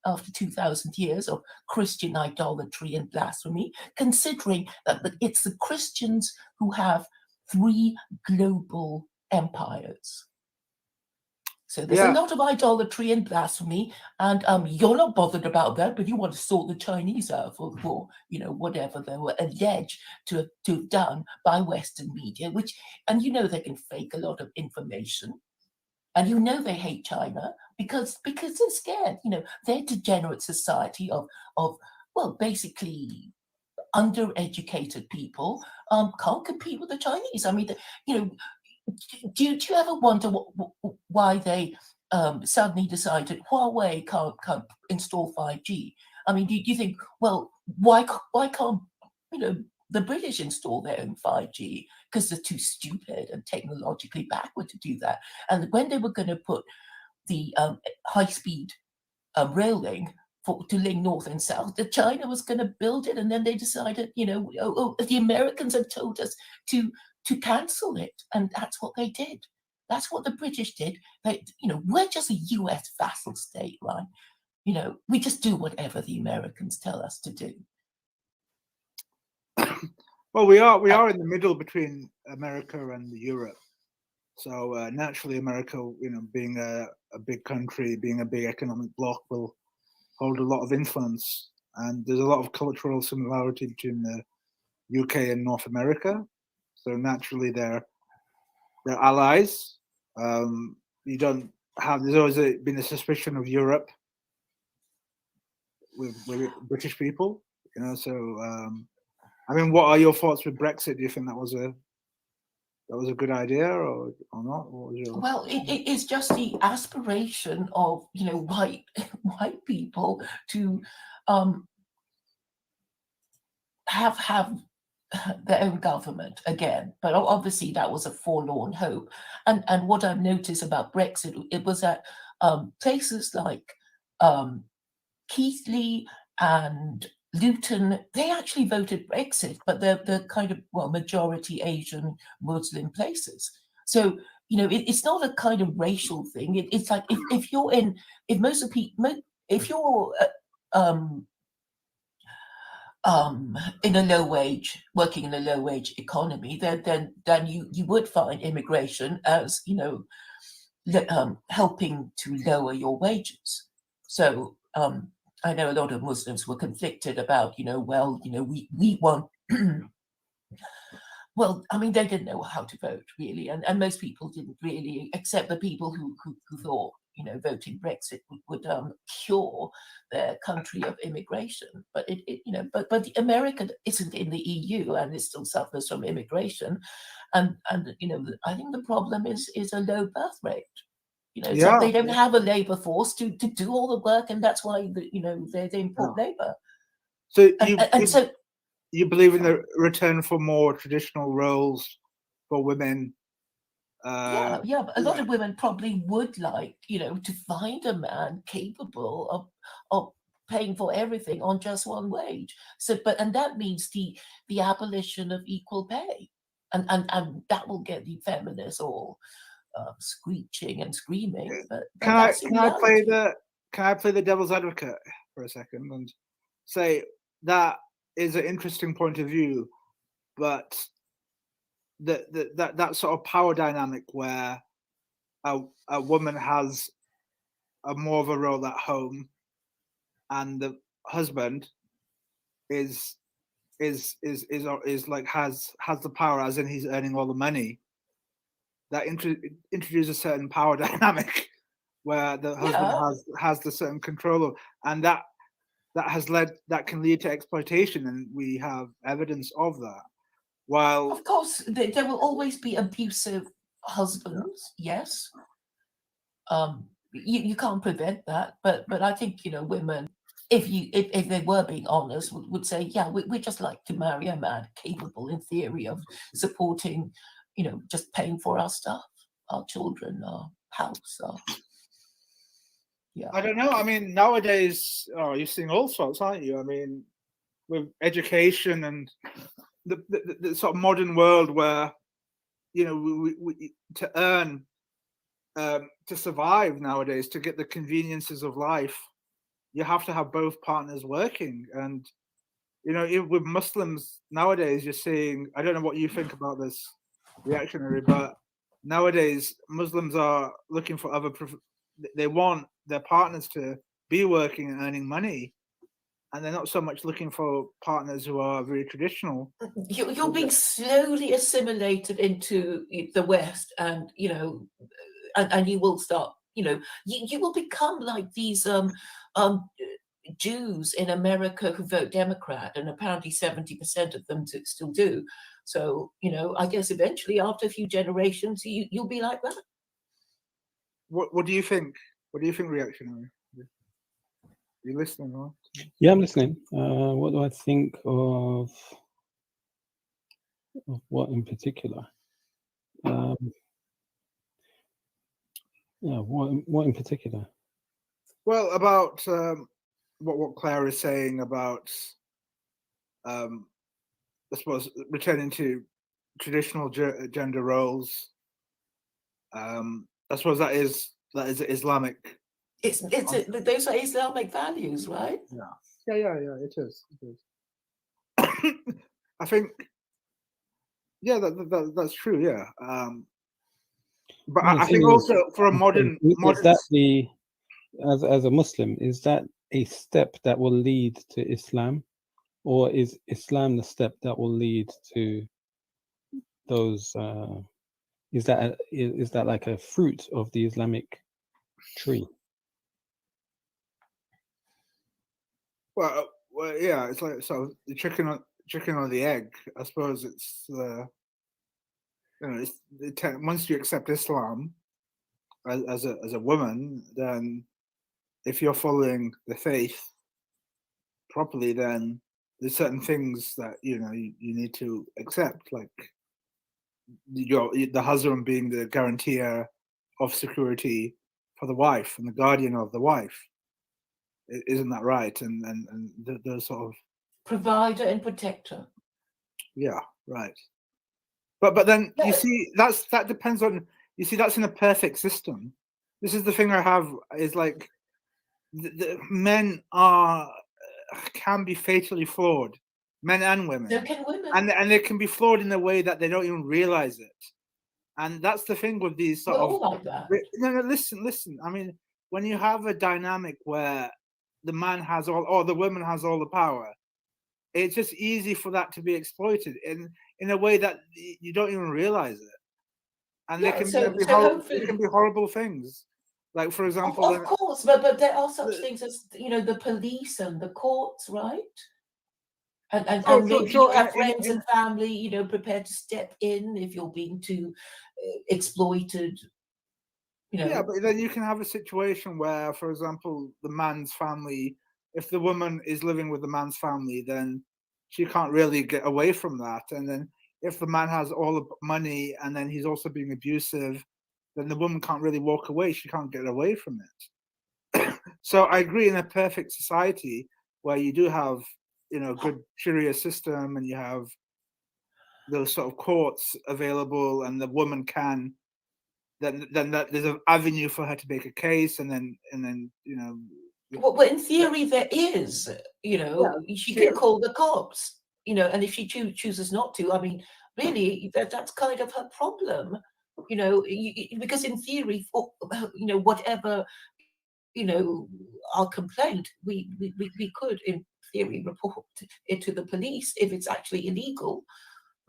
after 2,000 years of Christian idolatry and blasphemy, considering that it's the Christians who have 3 global empires. So there's a lot of idolatry and blasphemy, and you're not bothered about that, but you want to sort the Chinese out for whatever they were alleged to have done by Western media, and they can fake a lot of information, and they hate China because they're scared. They're a degenerate society of basically undereducated people can't compete with the Chinese. I mean, do you ever wonder why they suddenly decided Huawei can't install 5G? I mean, do you think, well, why can't the British install their own 5G? Because they're too stupid and technologically backward to do that. And when they were going to put the high-speed rail link to link north and south, that China was going to build it, and then they decided, the Americans had told us to cancel it, and that's what they did. That's what the British did. We're just a US vassal state, right? We just do whatever the Americans tell us to do. Well, we are in the middle between America and Europe. So naturally, America, being a big country, being a big economic bloc, will hold a lot of influence. And there's a lot of cultural similarity between the UK and North America. So naturally, they're allies. There's always been a suspicion of Europe with British people. I mean, what are your thoughts with Brexit? Do you think that was a good idea or not? Well, it is just the aspiration of white people to have their own government again, but obviously that was a forlorn hope. And what I've noticed about Brexit, it was that places like Keighley and Luton, they actually voted Brexit, but they're kind of majority Asian Muslim places. So it's not a kind of racial thing. It's like if you're in a working in a low wage economy, then you would find immigration as helping to lower your wages. So I know a lot of Muslims were conflicted about we want. Well, I mean, they didn't know how to vote really, and most people didn't really, except the people who thought voting Brexit would cure their country of immigration. But but America isn't in the EU and it still suffers from immigration, and I think the problem is a low birth rate. So they don't have a labor force to do all the work, and that's why they import labor. So so you believe in the return for more traditional roles for women? But a lot of women probably would like, to find a man capable of paying for everything on just one wage. So, and that means the abolition of equal pay, and that will get the feminists all screeching and screaming. But can I play the devil's advocate for a second and say that is an interesting point of view, but that sort of power dynamic where a woman has a more of a role at home and the husband is like has the power, as in he's earning all the money, that introduces a certain power dynamic where the husband has the certain control of, and that can lead to exploitation, and we have evidence of that. While of course there will always be abusive husbands, yes. You can't prevent that, but I think women if they were being honest, would say, yeah, we just like to marry a man capable, in theory, of supporting, just paying for our stuff, our children, our house, I don't know. I mean, nowadays, you're seeing all sorts, aren't you? I mean, with education and the sort of modern world where, we to earn, to survive nowadays, to get the conveniences of life, you have to have both partners working. And, with Muslims nowadays, you're seeing, I don't know what you think about this, reactionary, but nowadays Muslims are looking for they want their partners to be working and earning money, and they're not so much looking for partners who are very traditional. You're being slowly assimilated into the West, and and you will start, you will become like these Jews in America who vote Democrat, and apparently 70% of them still do. So, I guess eventually, after a few generations, you'll be like that. What do you think? What do you think, reactionary? Are you listening, right? Yeah, I'm listening. What do I think of what in particular? Yeah, what in particular? Well, about what Claire is saying about, I suppose, returning to traditional gender roles. I suppose that is Islamic. Those are Islamic values, right? Yeah. It is. I think, yeah, that's true. Yeah. But I think also for a modern, is that as a Muslim, is that a step that will lead to Islam, or is Islam the step that will lead to those? Is that like a fruit of the Islamic tree? Well, yeah, it's like sort of the chicken or the egg. I suppose it's once you accept Islam as a woman, then if you're following the faith properly, then there's certain things that you need to accept, like the husband being the guarantor of security for the wife and the guardian of the wife. Isn't that right? And the sort of provider and protector. Yeah, right. But then you see that depends on, you see, that's in a perfect system. This is the thing I have, is like the men can be fatally flawed, men and women. So can women. And they can be flawed in a way that they don't even realize it. And that's the thing with these sort of. All like that. No, listen. I mean, when you have a dynamic where the man has or the woman has all the power, it's just easy for that to be exploited in a way that you don't even realize it. And they can be horrible things. Like, for example, of course, but there are such things as the police and the courts, right? And maybe you have friends and family, prepared to step in if you're being too exploited. Yeah, but then you can have a situation where, for example, the man's family, if the woman is living with the man's family, then she can't really get away from that. And then if the man has all the money and then he's also being abusive, then the woman can't really walk away. She can't get away from it. So I agree, in a perfect society where you do have, good Sharia system, and you have those sort of courts available, and the woman can, then that there's an avenue for her to make a case, and then Well, in theory, there is. She can call the cops. And if she chooses not to, I mean, really, that's kind of her problem. Because in theory, whatever our complaint, we could, in theory, report it to the police if it's actually illegal,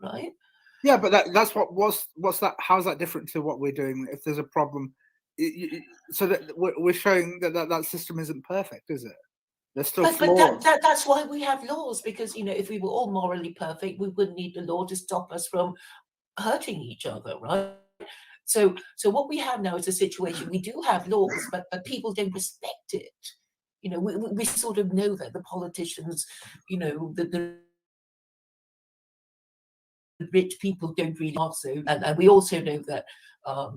right? Yeah, but that's what's that? How's that different to what we're doing? If there's a problem, so that we're showing that system isn't perfect, is it? There's still flaws. But that's why we have laws, because if we were all morally perfect, we wouldn't need the law to stop us from hurting each other, right? So what we have now is a situation, we do have laws, but people don't respect it. You know, we sort of know that the politicians, you know, the rich people don't really also, and we also know that,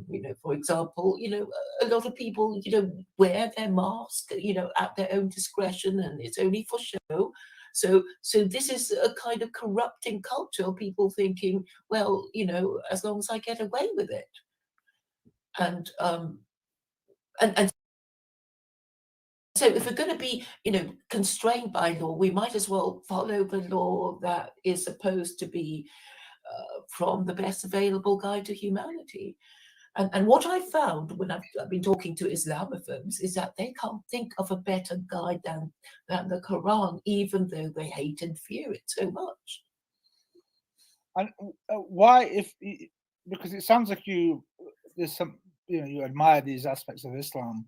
you know, for example, you know, a lot of people, you know, wear their mask, you know, at their own discretion, and it's only for show. So this is a kind of corrupting culture. People thinking, well, you know, as long as I get away with it, and so if we're going to be, you know, constrained by law, we might as well follow the law that is supposed to be from the best available guide to humanity. And what I found when I've been talking to Islamophobes is that they can't think of a better guide than the Quran, even though they hate and fear it so much. And why, because it sounds like there's some, you know, you admire these aspects of Islam.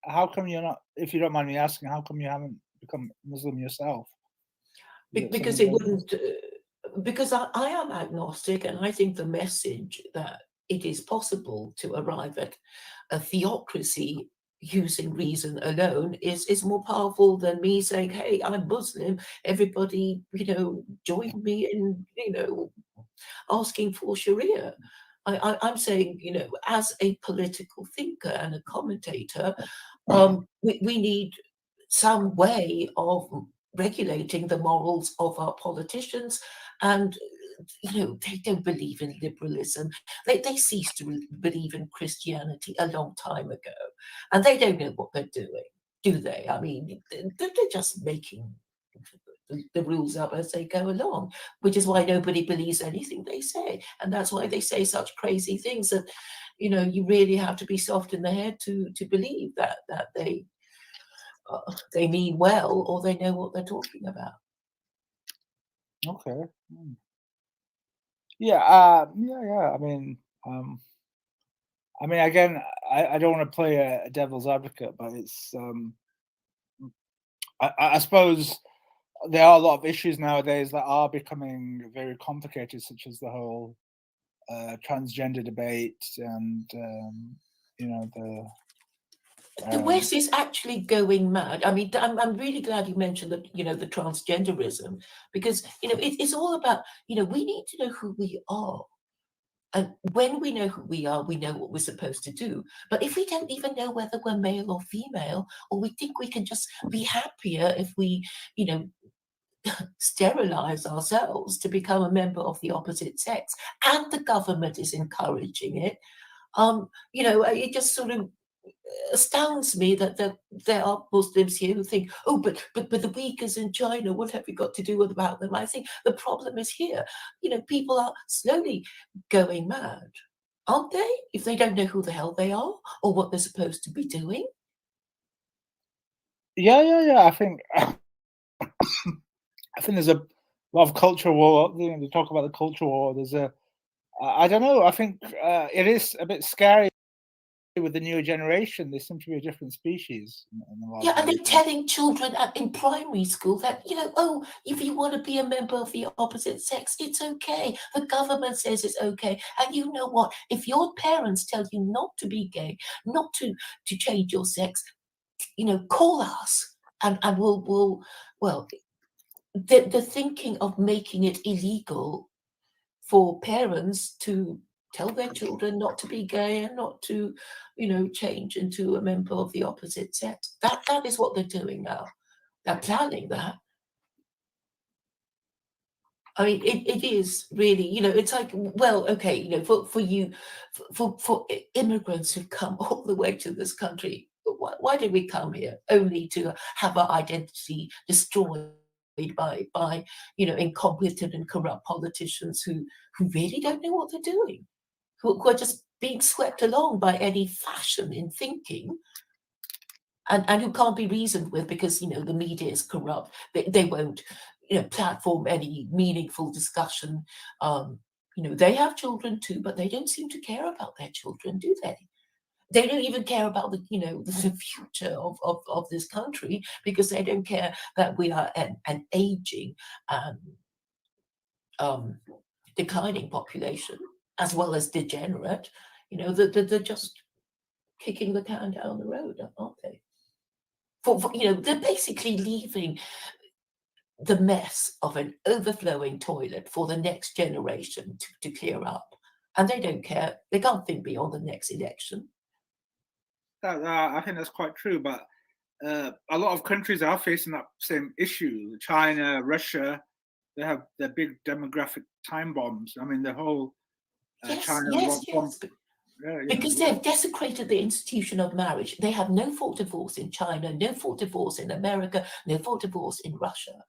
How come you're not, if you don't mind me asking, how come you haven't become Muslim yourself? Because it wouldn't, because I am agnostic, and I think the message that it is possible to arrive at a theocracy using reason alone is more powerful than me saying, hey, I'm Muslim, everybody, you know, join me in, you know, asking for Sharia. I'm saying, you know, as a political thinker and a commentator, we need some way of regulating the morals of our politicians. And you know, they don't believe in liberalism. They ceased to believe in Christianity a long time ago, and they don't know what they're doing, do they? I mean, they're just making the rules up as they go along, which is why nobody believes anything they say, and that's why they say such crazy things that, you know, you really have to be soft in the head to believe that they mean well, or they know what they're talking about. Okay. Yeah. Yeah. I mean, again, I don't want to play a devil's advocate, but it's, I suppose there are a lot of issues nowadays that are becoming very complicated, such as the whole transgender debate, and you know, the West is actually going mad. I mean, I'm really glad you mentioned that, you know, the transgenderism, because, you know, it's all about, you know, we need to know who we are. And when we know who we are, we know what we're supposed to do. But if we don't even know whether we're male or female, or we think we can just be happier if we, you know, sterilize ourselves to become a member of the opposite sex, and the government is encouraging it, you know, it just sort of astounds me that there are Muslims here who think, oh, but the Uyghurs in China, what have we got to do about them? I think the problem is here. You know, people are slowly going mad, aren't they? If they don't know who the hell they are or what they're supposed to be doing. Yeah. I think there's a lot of cultural war. You know, they talk about the cultural war. There's I don't know. I think it is a bit scary with the newer generation. They seem to be a different species. Yeah, and they're telling children in primary school that, you know, oh, if you want to be a member of the opposite sex, it's okay. The government says it's okay. And you know what? If your parents tell you not to be gay, not to change your sex, you know, call us, and we'll well, the thinking of making it illegal for parents to tell their children not to be gay and not to, you know, change into a member of the opposite sex. That is what they're doing now. They're planning that. I mean, it is really, you know, it's like, well, okay, you know, for you, for immigrants who come all the way to this country, why did we come here? Only to have our identity destroyed by you know, incompetent and corrupt politicians who really don't know what they're doing, who are just being swept along by any fashion in thinking, and who can't be reasoned with because, you know, the media is corrupt. They won't, you know, platform any meaningful discussion. You know, they have children too, but they don't seem to care about their children, do they? They don't even care about the, you know, the future of this country, because they don't care that we are an aging declining population, as well as degenerate. You know, they're just kicking the can down the road, aren't they? they're basically leaving the mess of an overflowing toilet for the next generation to clear up. And they don't care. They can't think beyond the next election. I think that's quite true, but a lot of countries are facing that same issue. China, Russia, they have their big demographic time bombs. I mean, the whole China bomb. Because they've desecrated the institution of marriage. They have no full divorce in China, no full divorce in America, no full divorce in Russia.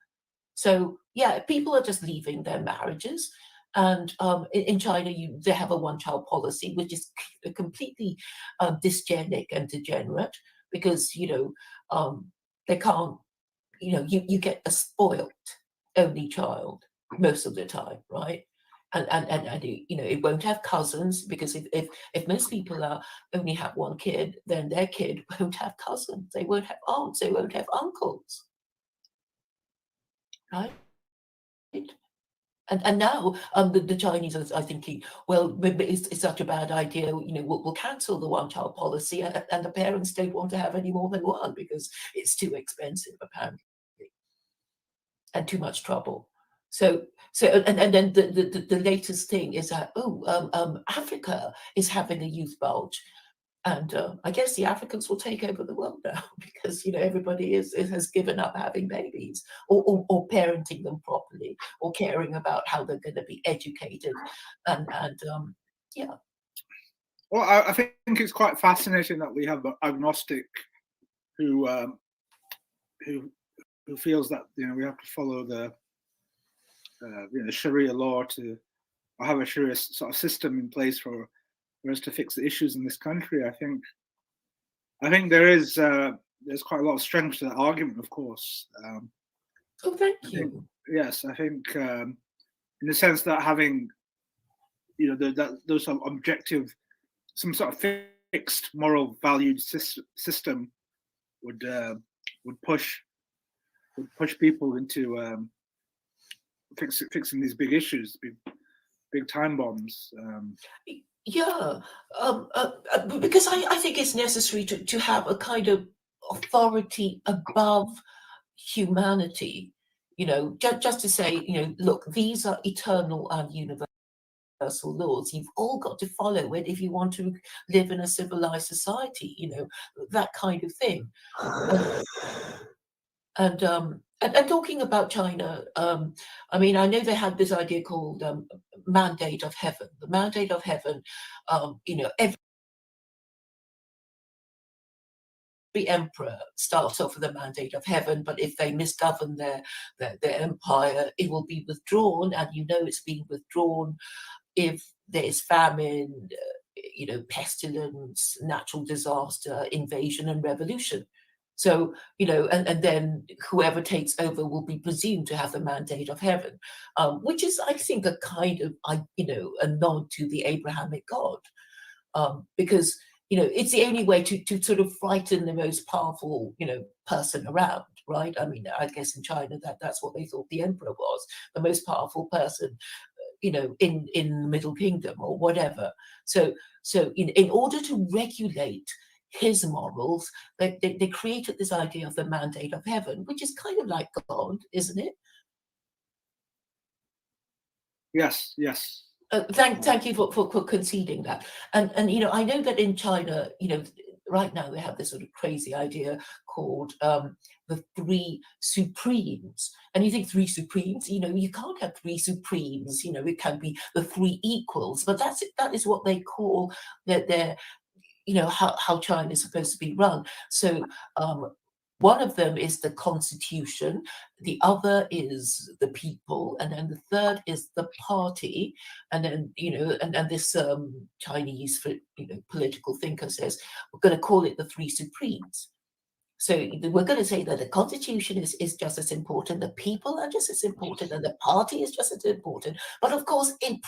So yeah, people are just leaving their marriages. And in China, they have a one-child policy, which is completely dysgenic and degenerate, because they can't. You get a spoilt only child most of the time, right? And it won't have cousins, because if most people only have one kid, then their kid won't have cousins. They won't have aunts. They won't have uncles, right? And now the Chinese are thinking, well, it's such a bad idea, we'll cancel the one-child policy, and the parents don't want to have any more than one because it's too expensive, apparently, and too much trouble. So and then the latest thing is that Africa is having a youth bulge. And I guess the Africans will take over the world now, because everybody has given up having babies, or parenting them properly, or caring about how they're going to be educated, and yeah. Well, I think it's quite fascinating that we have an agnostic who feels that we have to follow the Sharia law to have a Sharia sort of system in place for us to fix the issues in this country. I think there's quite a lot of strength to that argument, of course. Thank you. Yes, I think in the sense that having those sort of objective, some sort of fixed moral valued system would push people into fixing these big issues, big time bombs. Yeah, because I think it's necessary to have a kind of authority above humanity, just to say, look, these are eternal and universal laws. You've all got to follow it if you want to live in a civilized society, that kind of thing. And talking about China, I mean, I know they had this idea called mandate of heaven. The mandate of heaven, every emperor starts off with a mandate of heaven, but if they misgovern their empire, it will be withdrawn, and it's being withdrawn if there is famine, pestilence, natural disaster, invasion, and revolution. So, and then whoever takes over will be presumed to have the mandate of heaven, which is, I think, a kind of, a nod to the Abrahamic God, because, it's the only way to sort of frighten the most powerful, person around, right? I mean, I guess in China, that's what they thought the emperor was, the most powerful person, in the Middle Kingdom or whatever. So in order to regulate his morals, they created this idea of the mandate of heaven, which is kind of like God, isn't it? Yes. Thank you for conceding that. And I know that in China, right now they have this sort of crazy idea called the three supremes. And you think three supremes, you can't have three supremes, it can be the three equals, but that is what they call their how China is supposed to be run. So one of them is the constitution, the other is the people, and then the third is the party. And then, and this Chinese political thinker says, we're going to call it the three supremes. So we're going to say that the constitution is just as important, the people are just as important, and the party is just as important. But of course, in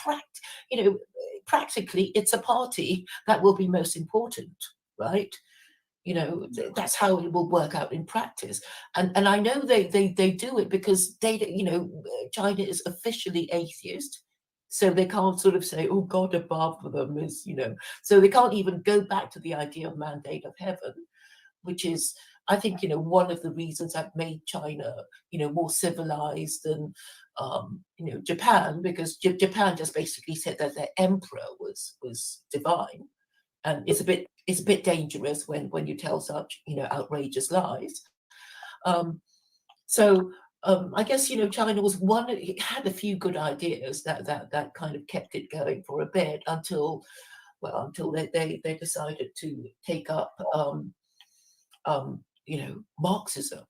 practically, it's a party that will be most important, right? That's how it will work out in practice. And I know they do it because China is officially atheist. So they can't sort of say, oh, God above them is, so they can't even go back to the idea of mandate of heaven. which is, I think, one of the reasons that made China, more civilized than, Japan, because Japan just basically said that their emperor was divine, and it's a bit dangerous when you tell such, outrageous lies. So I guess China was one. It had a few good ideas that kind of kept it going for a bit until they decided to take up Marxism.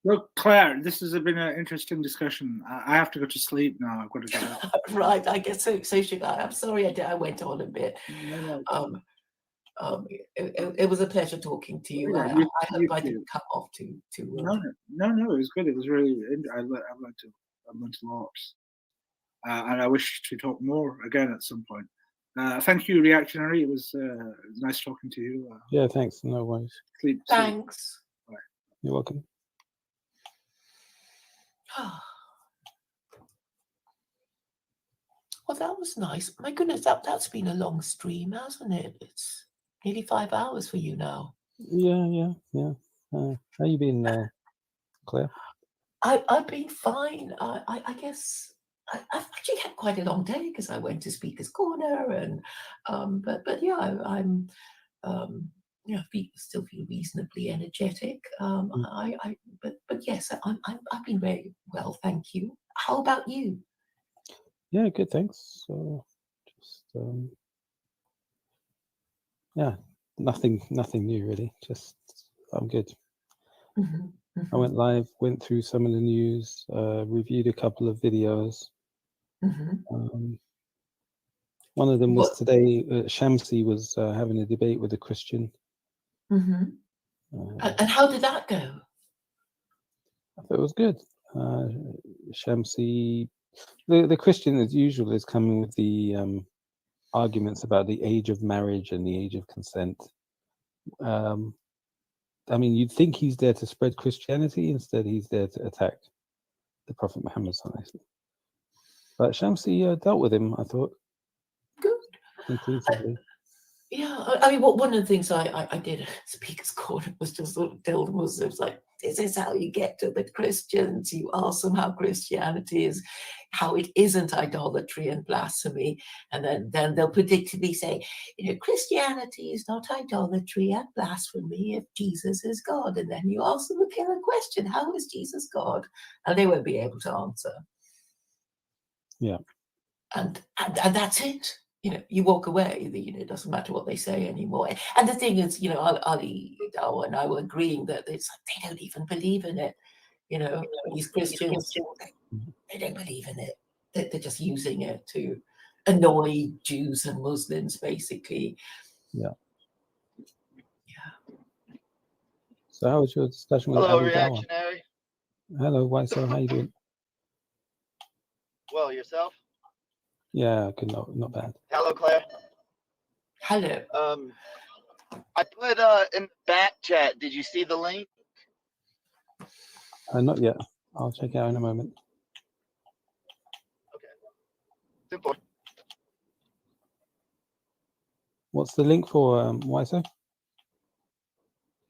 Look, Claire, this has been an interesting discussion. I have to go to sleep now. I've got to get up. Right, I guess so should I. I'm sorry I went on a bit. No. It was a pleasure talking to you. Yeah, I hope I didn't come off too. No, it was good. It was really. I learned a lot, and I wish to talk more again at some point. Thank you, Reactionary. It was nice talking to you. Yeah, thanks. No worries. Sleep. Thanks. Bye. You're welcome. Well, that was nice. My goodness, that's been a long stream, hasn't it? It's nearly 5 hours for you now. Yeah. How you been, Claire? I've been fine. I guess I've actually had quite a long day because I went to Speaker's Corner, and but yeah, I'm still feel reasonably energetic. But yes, I've been very well, thank you. How about you? Yeah, good, thanks. So just yeah, nothing new really. Just I'm good. I went live, went through some of the news, reviewed a couple of videos. One of them was today. Shamsi was having a debate with a Christian. And how did that go? I thought it was good. Shamsi, the Christian as usual is coming with the arguments about the age of marriage and the age of consent. I mean, you'd think he's there to spread Christianity. Instead, he's there to attack the Prophet Muhammad. But Shamsi dealt with him, I thought. Good. Conclusively. Yeah, I mean, one of the things I did at Speaker's Corner was just sort of tell the Muslims, like, this is how you get to the Christians. You ask them how Christianity is, how it isn't idolatry and blasphemy. And then they'll predictably say, Christianity is not idolatry and blasphemy if Jesus is God. And then you ask them a killer question, how is Jesus God? And they won't be able to answer. Yeah. And that's it. You walk away, it doesn't matter what they say anymore. And the thing is, Ali Dawa and I were agreeing that it's like they don't even believe in it. These Christians, they don't believe in it. They're just using it to annoy Jews and Muslims, basically. Yeah. So how was your discussion with Hello, Ali Dawa? Reactionary. Hello, Waiso, how you doing? Well, yourself? Yeah, good, not bad. Hello, Claire. Hello. I put in the back chat. Did you see the link? Not yet. I'll check it out in a moment. Okay. Simple. What's the link for Waiso?